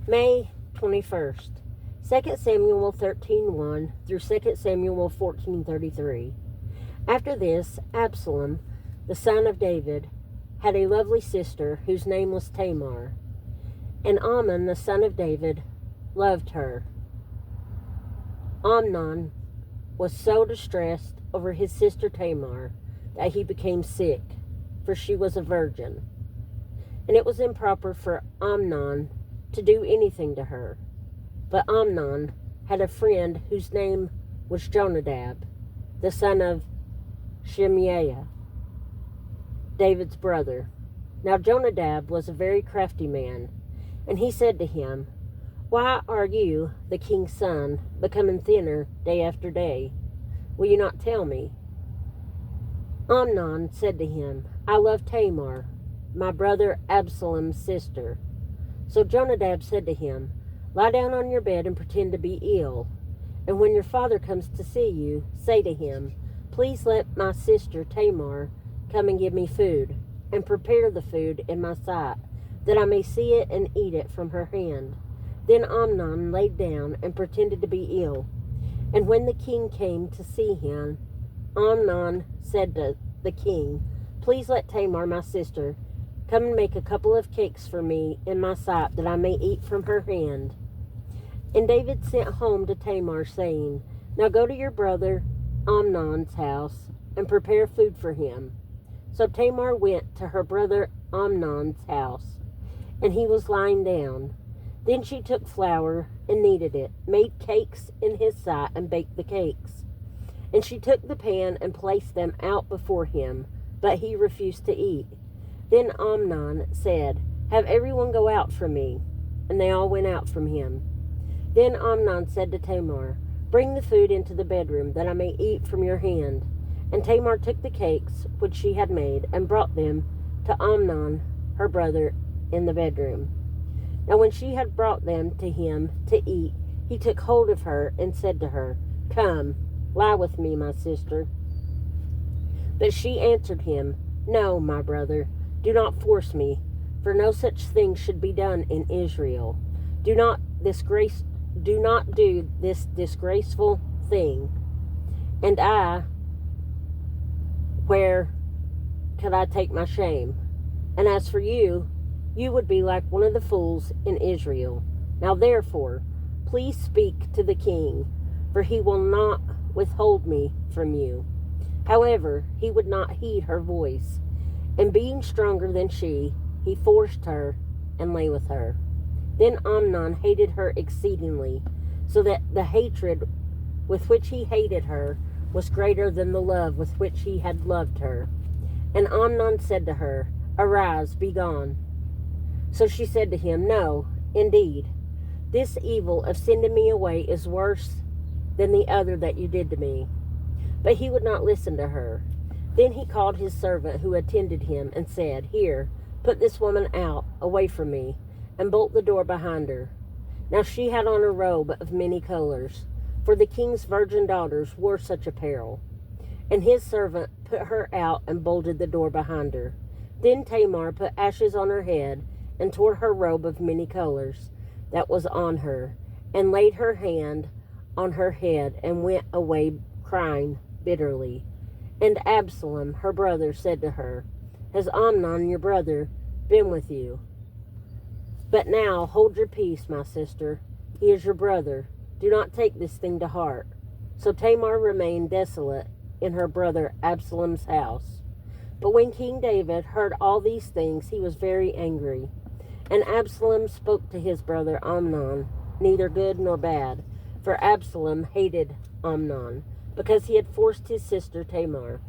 May 21st, 2 Samuel 13:1 through 2 Samuel 14:33. After this, Absalom, the son of David, had a lovely sister whose name was Tamar, and Amnon, the son of David, loved her. Amnon was so distressed over his sister Tamar that he became sick, for she was a virgin, and it was improper for Amnon to do anything to her. But Amnon had a friend whose name was Jonadab, the son of Shimeiah, David's brother. Now Jonadab was a very crafty man, and he said to him, "Why are you, the king's son, becoming thinner day after day? Will you not tell me?" Amnon said to him, "I love Tamar, my brother Absalom's sister." So Jonadab said to him, "Lie down on your bed and pretend to be ill. And when your father comes to see you, say to him, 'Please let my sister Tamar come and give me food, and prepare the food in my sight, that I may see it and eat it from her hand.'" Then Amnon laid down and pretended to be ill. And when the king came to see him, Amnon said to the king, "Please let Tamar, my sister, come and make a couple of cakes for me in my sight, that I may eat from her hand." And David sent home to Tamar, saying, "Now go to your brother Amnon's house and prepare food for him." So Tamar went to her brother Amnon's house, and he was lying down. Then she took flour and kneaded it, made cakes in his sight, and baked the cakes. And she took the pan and placed them out before him, but he refused to eat. Then Amnon said, "Have everyone go out from me." And they all went out from him. Then Amnon said to Tamar, "Bring the food into the bedroom, that I may eat from your hand." And Tamar took the cakes which she had made, and brought them to Amnon, her brother, in the bedroom. Now when she had brought them to him to eat, he took hold of her and said to her, "Come, lie with me, my sister." But she answered him, "No, my brother, do not force me, for no such thing should be done in Israel. Do not do this disgraceful thing. And where could I take my shame? And as for you, you would be like one of the fools in Israel. Now therefore, please speak to the king, for he will not withhold me from you." However, he would not heed her voice, and being stronger than she, he forced her and lay with her. Then Amnon hated her exceedingly, so that the hatred with which he hated her was greater than the love with which he had loved her. And Amnon said to her, "Arise, be gone." So she said to him, "No, indeed, this evil of sending me away is worse than the other that you did to me." But he would not listen to her. Then he called his servant who attended him and said, "Here, put this woman out, away from me, and bolt the door behind her." Now she had on a robe of many colors, for the king's virgin daughters wore such apparel. And his servant put her out and bolted the door behind her. Then Tamar put ashes on her head, and tore her robe of many colors that was on her, and laid her hand on her head, and went away crying bitterly. And Absalom, her brother, said to her, "Has Amnon, your brother, been with you? But now hold your peace, my sister. He is your brother. Do not take this thing to heart." So Tamar remained desolate in her brother Absalom's house. But when King David heard all these things, he was very angry. And Absalom spoke to his brother Amnon, neither good nor bad, for Absalom hated Amnon, because he had forced his sister Tamar.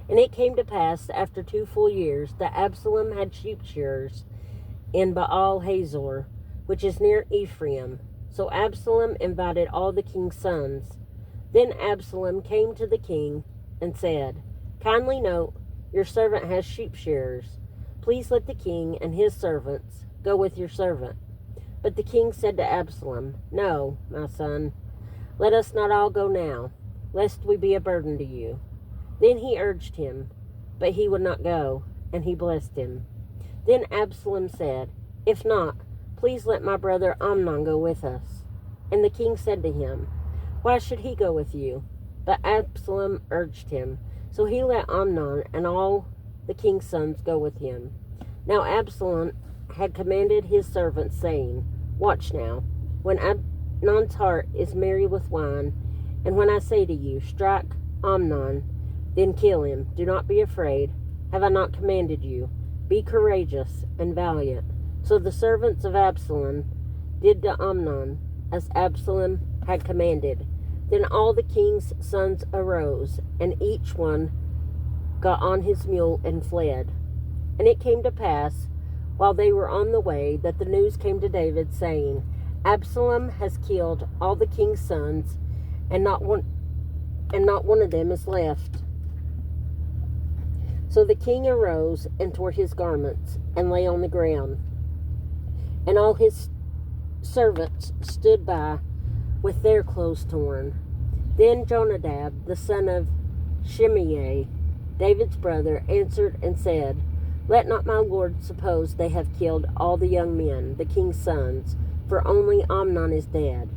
And it came to pass, after 2 full years, that Absalom had sheep shearers in Baal Hazor, which is near Ephraim. So Absalom invited all the king's sons. Then Absalom came to the king and said, "Kindly note, your servant has sheep shearers. Please let the king and his servants go with your servant." But the king said to Absalom, "No, my son, let us not all go now, lest we be a burden to you." Then he urged him, but he would not go, and he blessed him. Then Absalom said, "If not, Please let my brother Amnon go with us. And the king said to him, Why should he go with you? But Absalom urged him. So he let Amnon and all the king's sons go with him. Now Absalom had commanded his servants, saying, Watch now, when Amnon's heart is merry with wine, and when I say to you, Strike Amnon, then kill him. Do not be afraid. Have I not commanded you? Be courageous and valiant. So the servants of Absalom did to Amnon as Absalom had commanded. Then all the king's sons arose, and each one got on his mule and fled. And it came to pass, while they were on the way, that the news came to David, saying, Absalom has killed all the king's sons, and not one of them is left. So the king arose and tore his garments, and lay on the ground. And all his servants stood by with their clothes torn. Then Jonadab, the son of Shimei, David's brother, answered and said, Let not my lord suppose they have killed all the young men, the king's sons, for only Amnon is dead.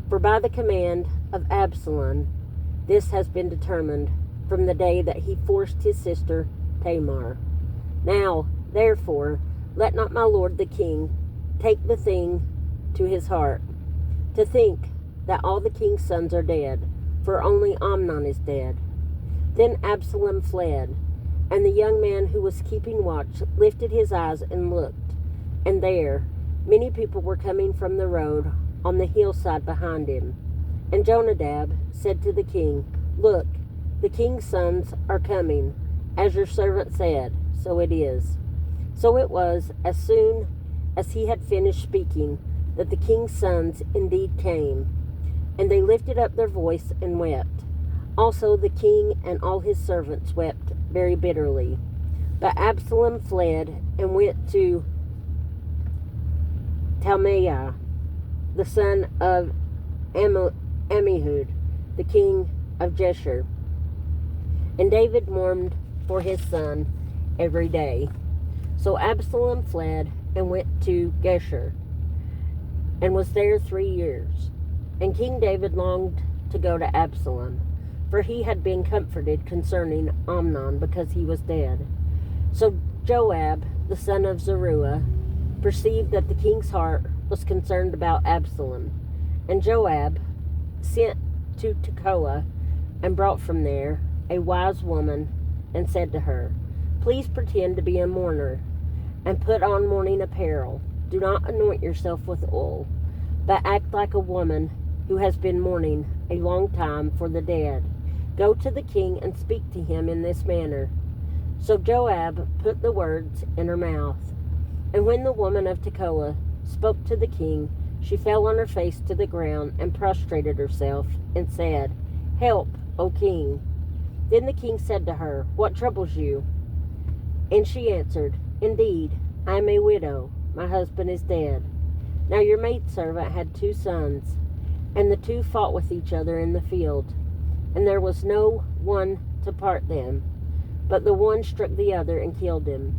For by the command of Absalom, this has been determined from the day that he forced his sister Tamar. Now, therefore, let not my lord the king take the thing to his heart, to think that all the king's sons are dead, for only Amnon is dead. Then Absalom fled, and the young man who was keeping watch lifted his eyes and looked, and there many people were coming from the road on the hillside behind him. And Jonadab said to the king, Look, the king's sons are coming, as your servant said, so it is. So it was, as soon as he had finished speaking, that the king's sons indeed came, and they lifted up their voice and wept. Also the king and all his servants wept very bitterly. But Absalom fled and went to Talmai, the son of Ammihud, the king of Geshur. And David mourned for his son every day. So Absalom fled and went to Geshur, and was there 3 years. And King David longed to go to Absalom, for he had been comforted concerning Amnon, because he was dead. So Joab, the son of Zeruiah, perceived that the king's heart was concerned about Absalom. And Joab sent to Tekoa, and brought from there a wise woman, and said to her, Please pretend to be a mourner, and put on mourning apparel. Do not anoint yourself with oil, but act like a woman who has been mourning a long time for the dead. Go to the king and speak to him in this manner. So Joab put the words in her mouth. And when the woman of Tekoa spoke to the king, she fell on her face to the ground and prostrated herself and said, Help, O king. Then the king said to her, What troubles you? And she answered, Indeed, I am a widow. My husband is dead. Now your maidservant had 2 sons, and the 2 fought with each other in the field, and there was no one to part them, but the one struck the other and killed him.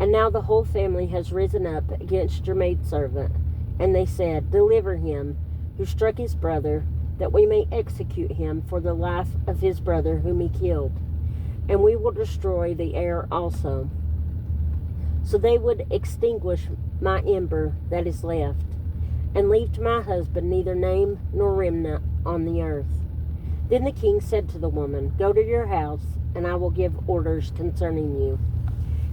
And now the whole family has risen up against your maidservant, and they said, Deliver him who struck his brother, that we may execute him for the life of his brother whom he killed, and we will destroy the heir also. So they would extinguish my ember that is left, and leave to my husband neither name nor remnant on the earth. Then the king said to the woman, Go to your house, and I will give orders concerning you.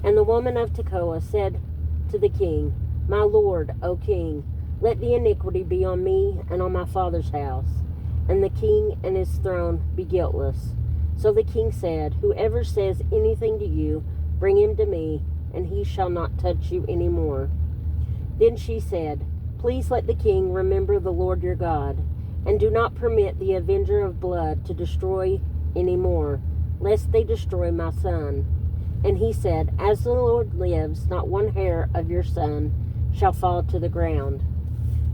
And the woman of Tekoa said to the king, My lord, O king, let the iniquity be on me and on my father's house, and the king and his throne be guiltless. So the king said, Whoever says anything to you, bring him to me, and he shall not touch you any more. Then she said, Please let the king remember the Lord your God, and do not permit the avenger of blood to destroy any more, lest they destroy my son. And he said, As the Lord lives, not one hair of your son shall fall to the ground.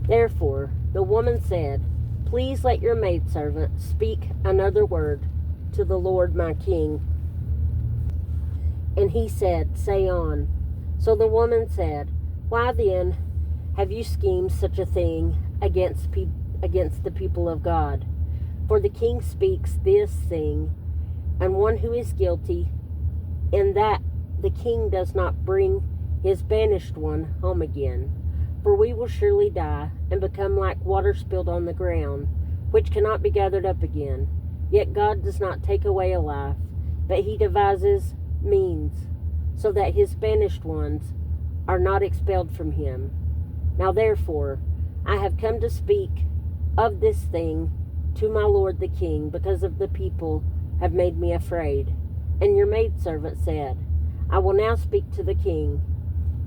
Therefore the woman said, Please let your maidservant speak another word to the Lord my king. And he said, Say on. So the woman said, Why then have you schemed such a thing against the people of God? For the king speaks this thing, and one who is guilty, in that the king does not bring his banished one home again. For we will surely die, and become like water spilled on the ground, which cannot be gathered up again. Yet God does not take away a life, but he devises means, so that his banished ones are not expelled from him. Now therefore, I have come to speak of this thing to my lord the king, because of the people have made me afraid. And your maidservant said, I will now speak to the king.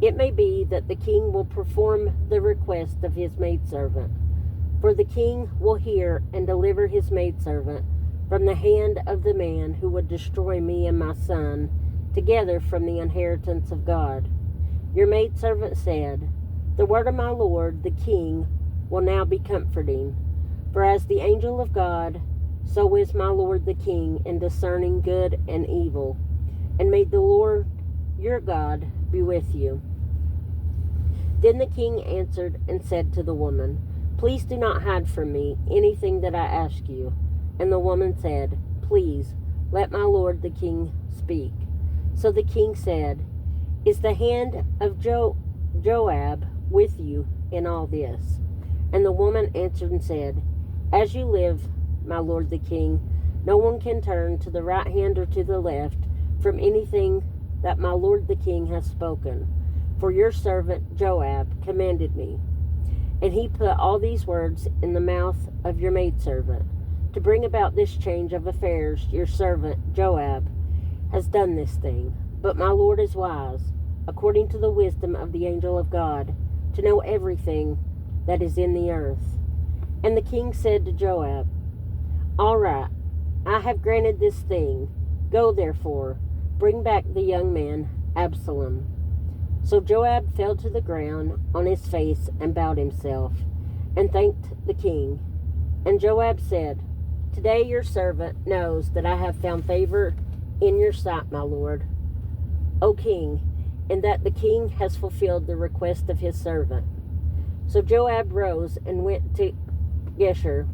It may be that the king will perform the request of his maidservant. For the king will hear and deliver his maidservant from the hand of the man who would destroy me and my son together from the inheritance of God. Your maidservant said, The word of my lord the king will now be comforting. For as the angel of God, so is my lord the king in discerning good and evil. And may the Lord your God be with you. Then the king answered and said to the woman, Please do not hide from me anything that I ask you. And the woman said, Please, let my lord the king speak. So the king said, Is the hand of Joab with you in all this? And the woman answered and said, As you live, my lord the king, no one can turn to the right hand or to the left from anything that my lord the king has spoken. For your servant Joab commanded me. And he put all these words in the mouth of your maidservant, to bring about this change of affairs. Your servant Joab has done this thing. But my lord is wise, according to the wisdom of the angel of God, to know everything that is in the earth. And the king said to Joab, All right, I have granted this thing. Go therefore, bring back the young man Absalom. So Joab fell to the ground on his face and bowed himself, and thanked the king. And Joab said, Today your servant knows that I have found favor in your sight, my lord, O king, and that the king has fulfilled the request of his servant. So Joab rose and went to Geshur,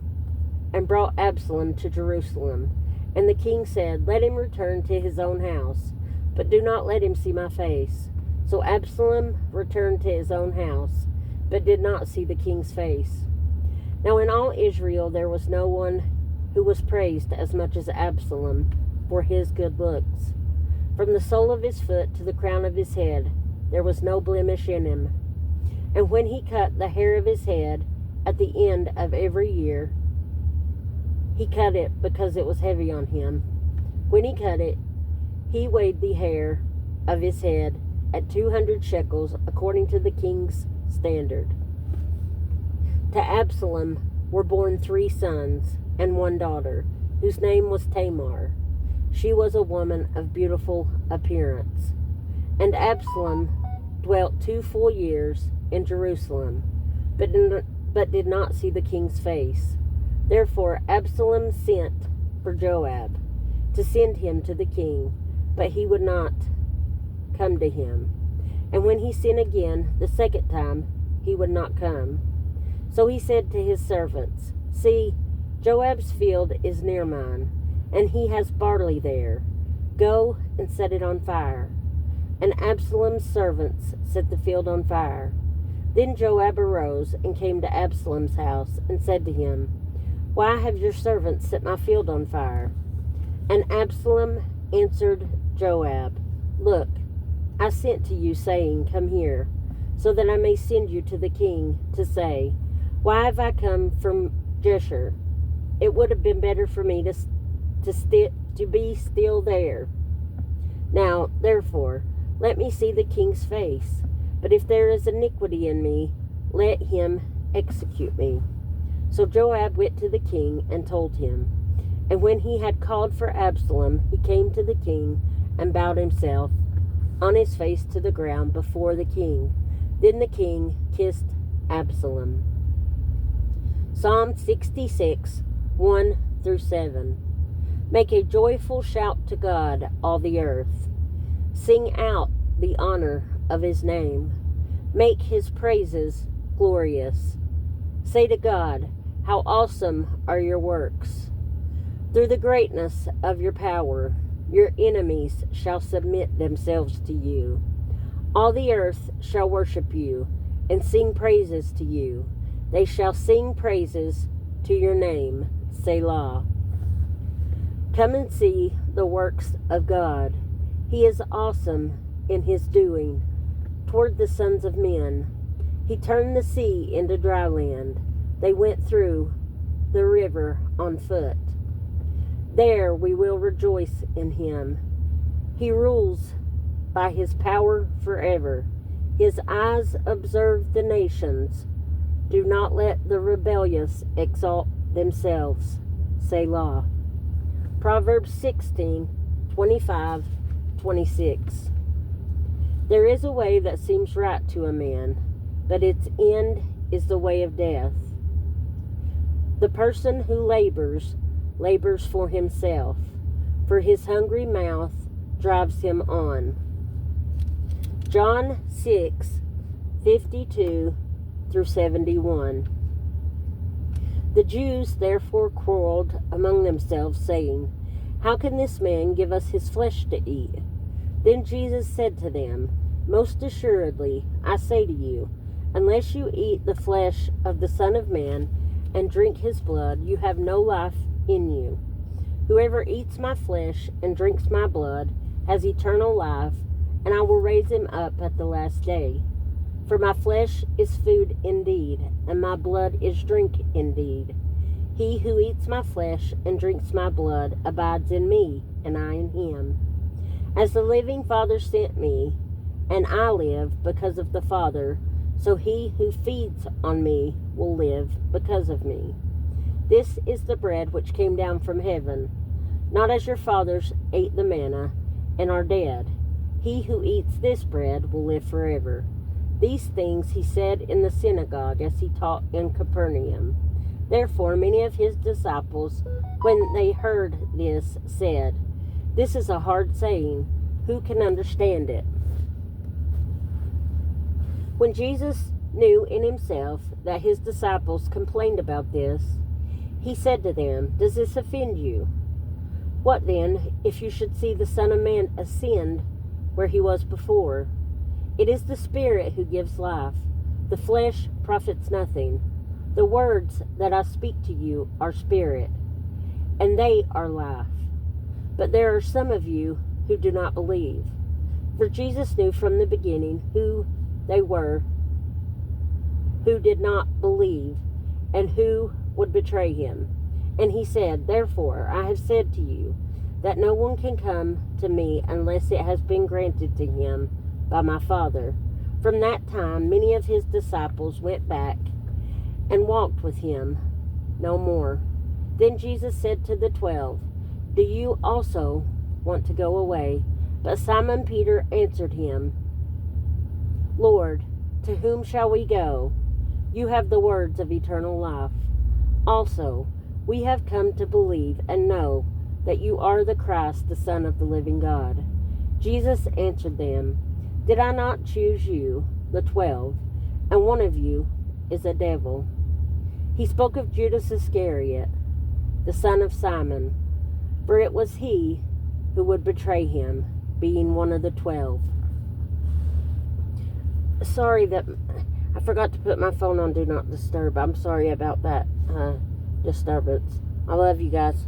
and brought Absalom to Jerusalem. And the king said, Let him return to his own house, but do not let him see my face. So Absalom returned to his own house, but did not see the king's face. Now in all Israel there was no one who was praised as much as Absalom for his good looks. From the sole of his foot to the crown of his head, there was no blemish in him. And when he cut the hair of his head at the end of every year, he cut it because it was heavy on him. When he cut it, he weighed the hair of his head at 200 shekels, according to the king's standard. To Absalom were born 3 sons and 1 daughter, whose name was Tamar. She was a woman of beautiful appearance. And Absalom dwelt 2 full years in Jerusalem, but did not see the king's face. Therefore Absalom sent for Joab to send him to the king, but he would not come to him. And when he sent again the second time, he would not come. So he said to his servants, See, Joab's field is near mine, and he has barley there. Go and set it on fire. And Absalom's servants set the field on fire. Then Joab arose and came to Absalom's house and said to him, Why have your servants set my field on fire? And Absalom answered Joab, Look, I sent to you, saying, Come here, so that I may send you to the king to say, Why have I come from Geshur? It would have been better for me to be still there. Now, therefore, let me see the king's face. But if there is iniquity in me, let him execute me. So Joab went to the king and told him. And when he had called for Absalom, he came to the king and bowed himself on his face to the ground before the king. Then the king kissed Absalom. Psalm 66, 1-7. Make a joyful shout to God, all the earth. Sing out the honor of his name. Make his praises glorious. Say to God, how awesome are your works. Through the greatness of your power, your enemies shall submit themselves to you. All the earth shall worship you and sing praises to you. They shall sing praises to your name, Selah. Come and see the works of God. He is awesome in his doing toward the sons of men. He turned the sea into dry land. They went through the river on foot. There we will rejoice in him. He rules by his power forever. His eyes observe the nations. Do not let the rebellious exalt themselves. Selah. Proverbs 16:25-26. There is a way that seems right to a man, but its end is the way of death. The person who labors for himself, for his hungry mouth drives him on. John 6:52-71. The Jews therefore quarreled among themselves, saying, How can this man give us his flesh to eat? Then Jesus said to them, Most assuredly, I say to you, unless you eat the flesh of the Son of Man and drink his blood, you have no life in you. Whoever eats my flesh and drinks my blood has eternal life, and I will raise him up at the last day. For my flesh is food indeed, and my blood is drink indeed. He who eats my flesh and drinks my blood abides in me, and I in him. As the living Father sent me, and I live because of the Father, so he who feeds on me will live because of me. This is the bread which came down from heaven, not as your fathers ate the manna and are dead. He who eats this bread will live forever. These things he said in the synagogue as he taught in Capernaum. Therefore many of his disciples, when they heard this, said, This is a hard saying. Who can understand it? When Jesus knew in himself that his disciples complained about this, he said to them, Does this offend you? What then, if you should see the Son of Man ascend where he was before? It is the Spirit who gives life. The flesh profits nothing. The words that I speak to you are spirit, and they are life. But there are some of you who do not believe. For Jesus knew from the beginning who they were who did not believe, and who would betray him. And he said, Therefore I have said to you, that no one can come to me unless it has been granted to him by my Father. From that time many of his disciples went back and walked with him no more. Then Jesus said to the 12, Do you also want to go away? But Simon Peter answered him, Lord, to whom shall we go? You have the words of eternal life. Also, we have come to believe and know that you are the Christ, the Son of the living God. Jesus answered them, Did I not choose you, the 12, and one of you is a devil? He spoke of Judas Iscariot, the son of Simon, for it was he who would betray him, being one of the 12. Sorry that I forgot to put my phone on Do Not Disturb. I'm sorry about that disturbance. I love you guys.